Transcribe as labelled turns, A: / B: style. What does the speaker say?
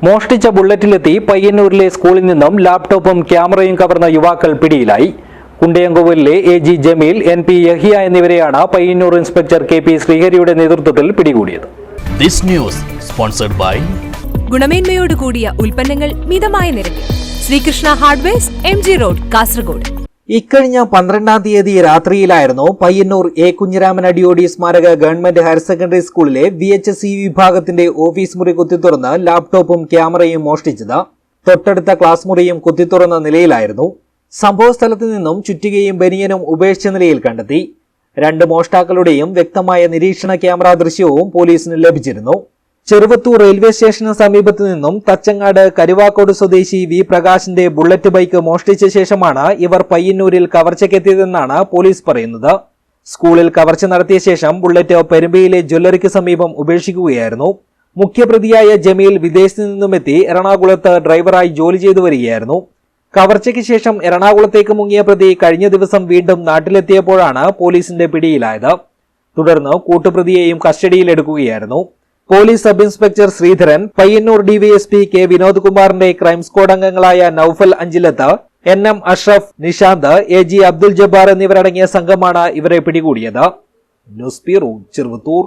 A: മോഷ്ടിച്ച ബുള്ളറ്റിലെത്തി പയ്യന്നൂരിലെ സ്കൂളിൽ നിന്നും ലാപ്ടോപ്പും ക്യാമറയും കവർന്ന യുവാക്കൾ പിടിയിലായി. കുണ്ടയംകോവിലിലെ AG ജമീൽ, NP യഹിയ എന്നിവരെയാണ് പയ്യന്നൂർ ഇൻസ്പെക്ടർ KP ശ്രീഹരിയുടെ നേതൃത്വത്തിൽ പിടികൂടിയത്.
B: ഗുണമേന്മയോട് കൂടിയ ഉൽപ്പന്നങ്ങൾ മിതമായ നിരക്കിൽ. Sreekrishna hardwares, MG road, Kasaragod.
C: ഇക്കഴിഞ്ഞ 12-ാം തീയതി രാത്രിയിലായിരുന്നു പയ്യന്നൂർ A. കുഞ്ഞിരാമൻ അടിയോടി സ്മാരക ഗവൺമെന്റ് ഹയർ സെക്കൻഡറി സ്കൂളിലെ VHSE വിഭാഗത്തിന്റെ ഓഫീസ് മുറി കുത്തിത്തുറന്ന് ലാപ്ടോപ്പും ക്യാമറയും മോഷ്ടിച്ചത്. തൊട്ടടുത്ത ക്ലാസ് മുറിയും കുത്തിത്തുറന്ന നിലയിലായിരുന്നു. സംഭവ സ്ഥലത്ത് നിന്നും ചുറ്റികയും ബനിയനും ഉപേക്ഷിച്ച നിലയിൽ കണ്ടെത്തി. 2 മോഷ്ടാക്കളുടെയും വ്യക്തമായ നിരീക്ഷണ ക്യാമറ ദൃശ്യവും പോലീസിന് ലഭിച്ചിരുന്നു. ചെറുവത്തൂർ റെയിൽവേ സ്റ്റേഷന് സമീപത്ത് നിന്നും തച്ചങ്ങാട് കരുവാക്കോട് സ്വദേശി V. പ്രകാശിന്റെ ബുള്ളറ്റ് ബൈക്ക് മോഷ്ടിച്ച ശേഷമാണ് ഇവർ പയ്യന്നൂരിൽ കവർച്ചയ്ക്കെത്തിയതെന്നാണ് പോലീസ് പറയുന്നത്. സ്കൂളിൽ കവർച്ച നടത്തിയ ശേഷം ബുള്ളറ്റ് പെരുമ്പയിലെ ജ്വല്ലറിക്ക് സമീപം ഉപേക്ഷിക്കുകയായിരുന്നു. മുഖ്യപ്രതിയായ ജമീൽ വിദേശത്ത് നിന്നുമെത്തി എറണാകുളത്ത് ഡ്രൈവറായി ജോലി ചെയ്തു വരികയായിരുന്നു. കവർച്ചയ്ക്ക് ശേഷം എറണാകുളത്തേക്ക് മുങ്ങിയ പ്രതി കഴിഞ്ഞ ദിവസം വീണ്ടും നാട്ടിലെത്തിയപ്പോഴാണ് പോലീസിന്റെ പിടിയിലായത്. തുടർന്ന് കൂട്ടുപ്രതിയെയും കസ്റ്റഡിയിലെടുക്കുകയായിരുന്നു. Police sub inspector Sreedharan, Payyannur DYSP K. Vinod കുമാറിന്റെ ക്രൈം സ്ക്വാഡ് അംഗങ്ങളായ നൌഫൽ അഞ്ചിലത്ത്, NM അഷ്റഫ്, നിഷാന്ത്, AG അബ്ദുൽ ജബ്ബാർ എന്നിവരടങ്ങിയ സംഘമാണ് ഇവരെ പിടികൂടിയത്. News bureau, Cheruvathur.